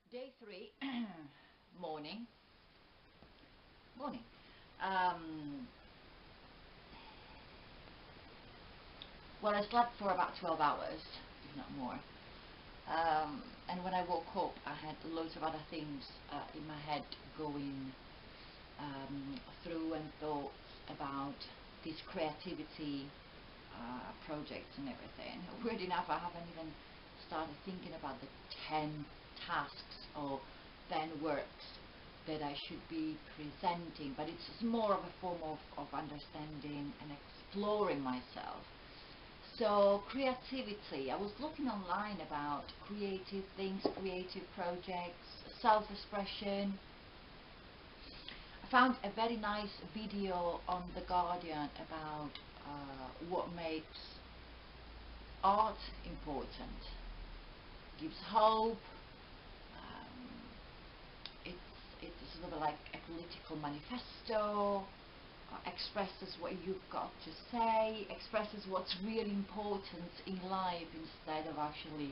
Day 3, morning. Morning. Um, well, I slept for about 12 hours, if not more. And when I woke up, I had loads of other things in my head going through, and thoughts about this creativity projects and everything. Weird enough, I haven't even started thinking about the 10 tasks or 10 works that I should be presenting, but it's more of a form of understanding and exploring myself. So creativity, I was looking online about creative things, creative projects, self-expression. I found a very nice video on The Guardian about what makes art important. Gives hope. It's sort of like a political manifesto. Expresses what you've got to say, expresses what's really important in life instead of actually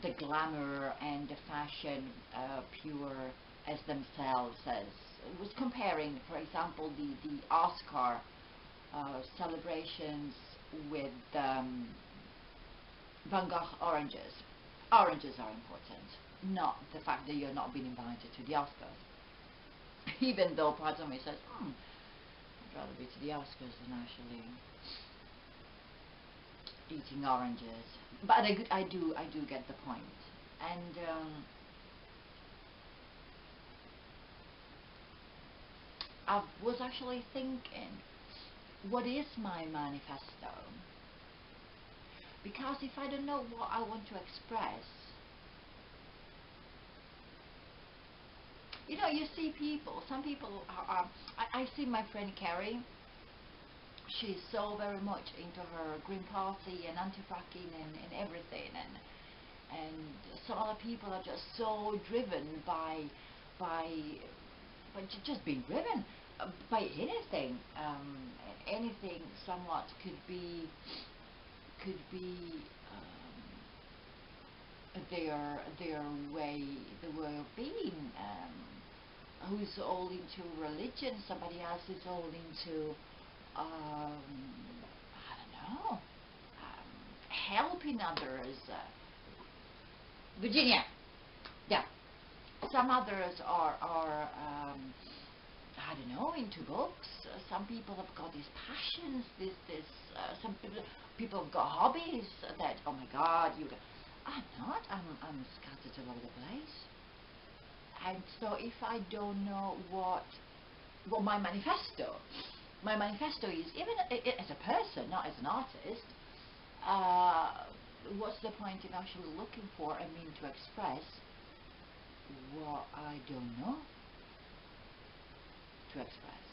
the glamour and the fashion pure as themselves. As it was comparing, for example, the Oscar celebrations with Van Gogh oranges. Oranges are important, not the fact that you're not being invited to the Oscars. Even though part of me says, I'd rather be to the Oscars than actually eating oranges. But I do get the point. And I was actually thinking, what is my manifesto? Because if I don't know what I want to express, you know, you see people, some people are I see my friend Carrie, she's so very much into her Green Party and anti-fracking and everything, and some other people are just so driven by just being driven by anything. Anything somewhat could be their way, the way of being. Who's all into religion? Somebody else is all into I don't know, helping others. Virginia, yeah. Some others are I don't know, into books. Some people have got these passions. Some people have got hobbies that, oh my God, I'm not. I'm scattered all over the place. And so if I don't know what my manifesto is, even as a person, not as an artist, what's the point in actually looking for a mean to express what I don't know to express?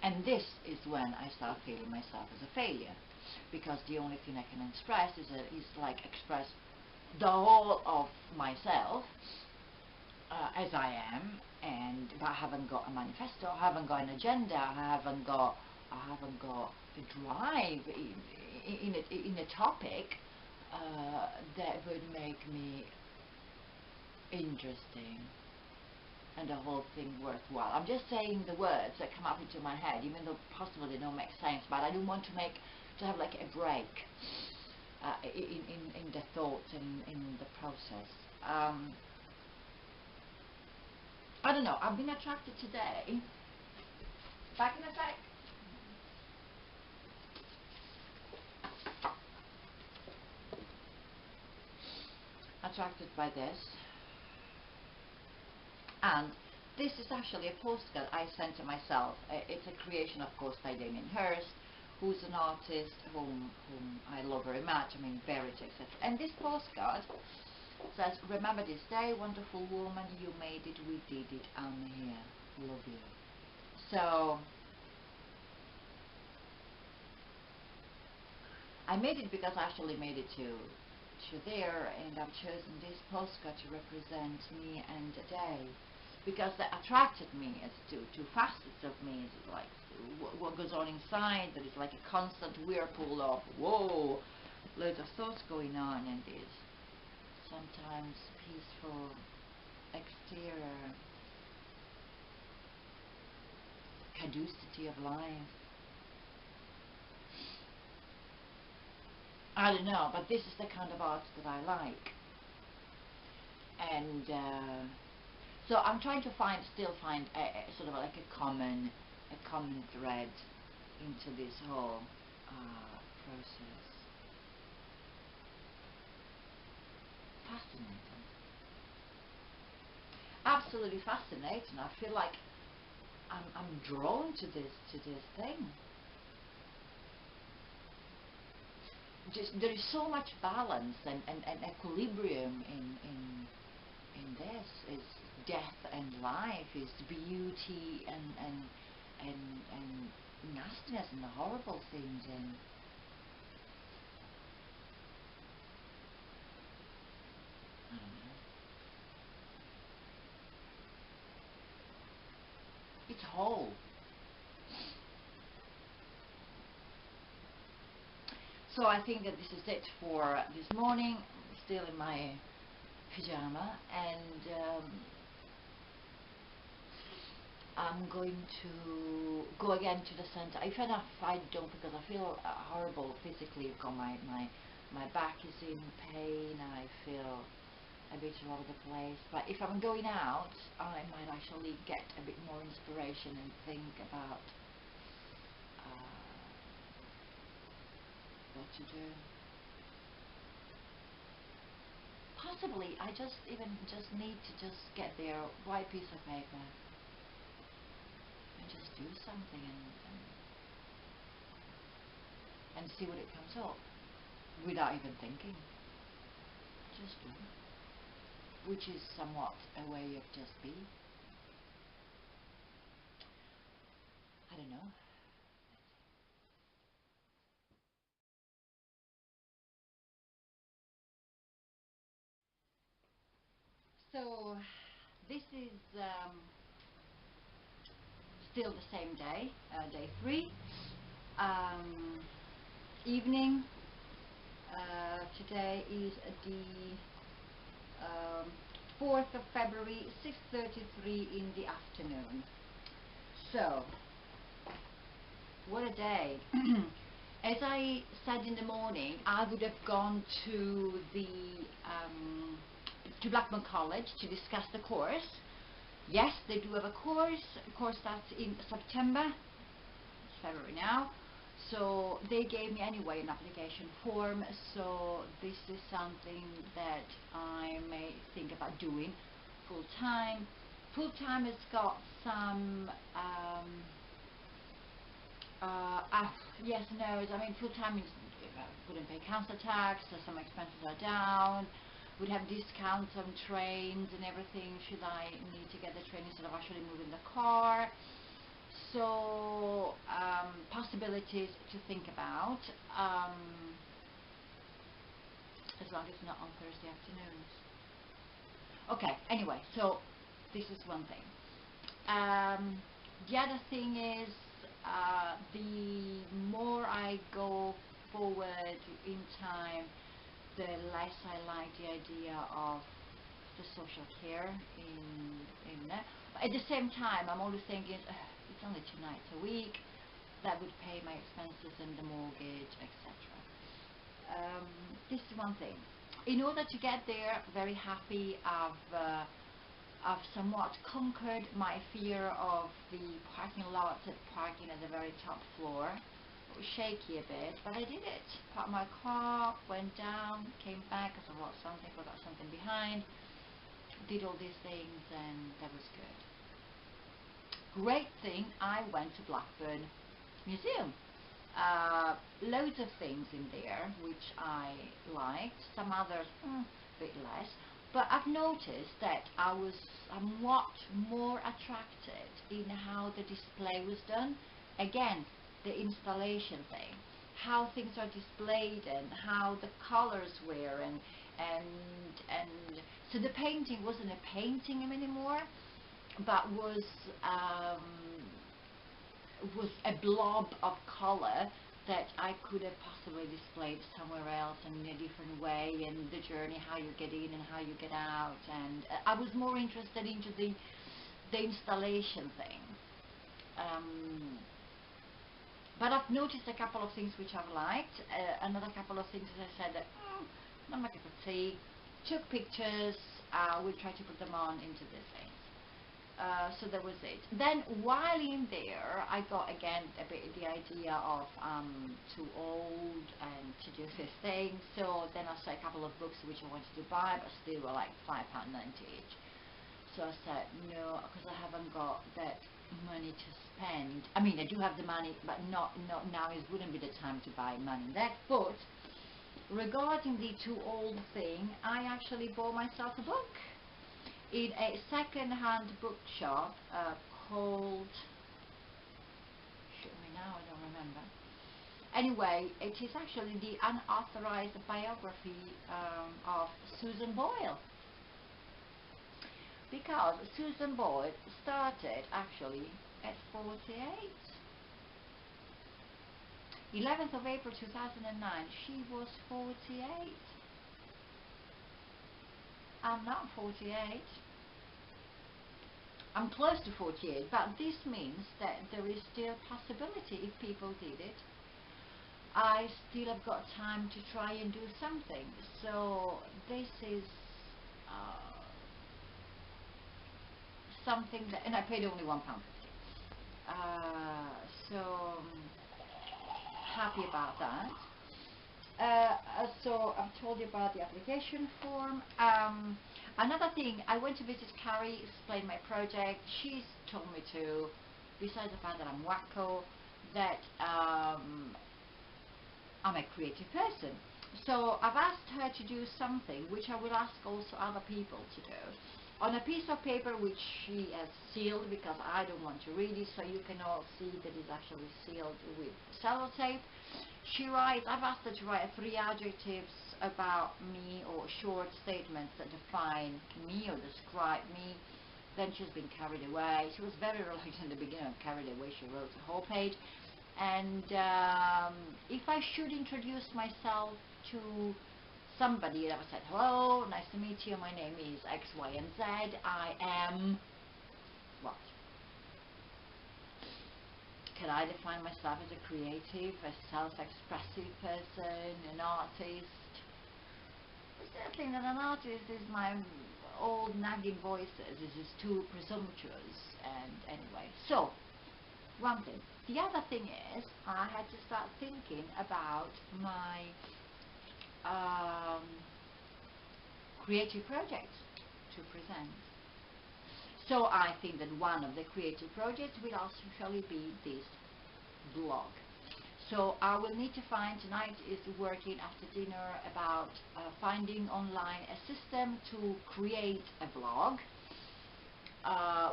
And this is when I start feeling myself as a failure, because the only thing I can express is like express the whole of myself as I am, but I haven't got a manifesto, I haven't got an agenda, I haven't got a drive in a topic that would make me interesting and the whole thing worthwhile. I'm just saying the words that come up into my head, even though possibly they don't make sense, but I don't want to have like a break in the thoughts and in the process. I don't know, I've been attracted today, back in a sec. Attracted by this, and this is actually a postcard I sent to myself. It's a creation, of course, by Damien Hirst, who's an artist whom I love very much. I mean, very etc. And this postcard says, "Remember this day, wonderful woman, you made it, we did it, I'm here, love you." So I made it because I actually made it to there, and I've chosen this postcard to represent me and the day. because that attracted me as to two facets of me. It's like what goes on inside, that is like a constant whirlpool of whoa, loads of thoughts going on, and this sometimes peaceful exterior caducity of life. I don't know, but this is the kind of art that I like, and so I'm trying to still find a sort of like a common thread into this whole process. Fascinating, absolutely fascinating. I feel like I'm drawn to this thing. Just there is so much balance and equilibrium in this. Is death and life, is beauty and nastiness and the horrible things, and I don't know. It's whole. So I think that this is it for this morning. I'm still in my pyjama, and I'm going to go again to the center. If I don't, because I feel horrible physically. Because my back is in pain. I feel a bit all over the place. But if I'm going out, I might actually get a bit more inspiration and think about what to do. Possibly I just need to just get there, white piece of paper, and just do something and see what it comes up without even thinking. Just do it, which is somewhat a way of just being. I don't know. So this is still the same day, day 3, evening. Today is the 4th of February, 6:33 in the afternoon. So, what a day. As I said in the morning, I would have gone to the to Blackburn College to discuss the course. Yes, they do have a course. The course starts in September. It's February now. So they gave me anyway an application form. So this is something that I may think about doing full time. Full time has got some yes, no. I mean, full time is wouldn't pay council tax. So some expenses are down. Would have discounts on trains and everything. Should I need to get the train instead of actually moving the car? So possibilities to think about, as long as it's not on Thursday afternoons. Okay, anyway, so this is one thing. The other thing is, the more I go forward in time, the less I like the idea of the social care in that. But at the same time, I'm always thinking, it's only 2 nights a week, that would pay my expenses and the mortgage, etc. This is one thing. In order to get there, very happy I've somewhat conquered my fear of the parking lot, parking at the very top floor. It was shaky a bit, but I did it. Parked my car, went down, came back because I forgot something behind, did all these things, and that was good. Great thing, I went to Blackburn Museum. Loads of things in there which I liked, some others a bit less, but I've noticed that I was somewhat more attracted in how the display was done. Again, the installation thing, how things are displayed and how the colors were, and so the painting wasn't a painting anymore. but was a blob of color that I could have possibly displayed somewhere else and in a different way, and the journey, how you get in and how you get out. And I was more interested into the installation thing. But I've noticed a couple of things which I've liked. Another couple of things, as I said, that not my cup of tea. Took pictures. We'll try to put them on into this thing. So that was it. Then while in there, I got again a bit the idea of too old and to do this thing. So then I saw a couple of books which I wanted to buy, but still were like £5.90 each. So I said no, because I haven't got that money to spend. I mean, I do have the money, but not now. It wouldn't be the time to buy money that. But regarding the too old thing, I actually bought myself a book in a second-hand bookshop called, shoot me now, I don't remember. Anyway, it is actually the unauthorized biography of Susan Boyle. Because Susan Boyle started actually at 48. 11th of April 2009, she was 48. I'm not 48. I'm close to 48, but this means that there is still possibility if people did it. I still have got time to try and do something. So this is something that, and I paid only £1.50. So happy about that. So I've told you about the application form. Another thing, I went to visit Carrie, explain my project. She's told me to, besides the fact that I'm wacko, that I'm a creative person. So I've asked her to do something which I will ask also other people to do. On a piece of paper which she has sealed, because I don't want to read it, so you can all see that it's actually sealed with sellotape. She writes, I've asked her to write 3 adjectives about me, or short statements that define me or describe me. Then she's been carried away. She was very reluctant in the beginning, carried away. She wrote a whole page. And if I should introduce myself to somebody, that I said, hello, nice to meet you, my name is X, Y, and Z, I am what? Can I define myself as a creative, a self-expressive person, an artist? I still think that an artist is my old nagging voices. This is too presumptuous. And anyway, so one thing. The other thing is I had to start thinking about my creative projects to present. So I think that one of the creative projects will actually be this blog. So I will need to find, tonight is working after dinner about finding online a system to create a blog,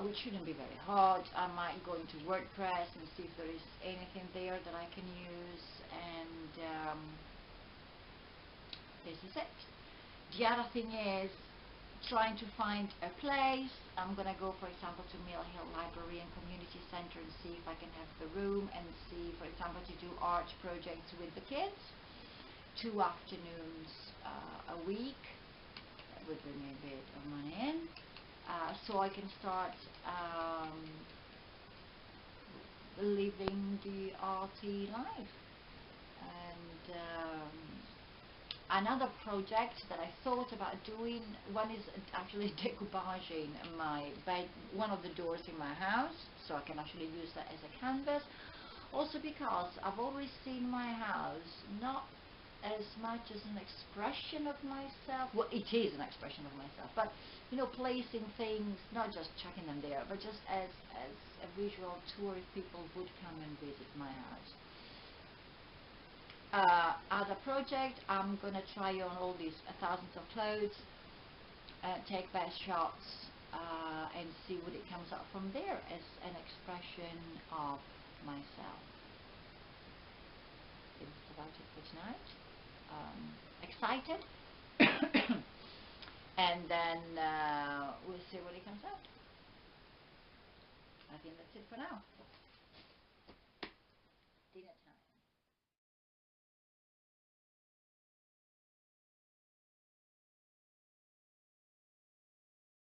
which shouldn't be very hard. I might go into WordPress and see if there is anything there that I can use, and this is it. The other thing is trying to find a place. I'm going to go, for example, to Mill Hill Library and Community Center and see if I can have the room, and see, for example, to do art projects with the kids. 2 afternoons a week. That would bring me a bit of money in. So I can start living the arty life. And another project that I thought about doing, one is actually decoupaging my bed, one of the doors in my house, so I can actually use that as a canvas. Also because I've always seen my house not as much as an expression of myself. Well, it is an expression of myself, but you know, placing things, not just chucking them there, but just as a visual tour if people would come and visit my house. Other project, I'm going to try on all these thousands of clothes, take best shots, and see what it comes up from there as an expression of myself. That's about it for tonight. Excited, and then we'll see what it comes out. I think that's it for now.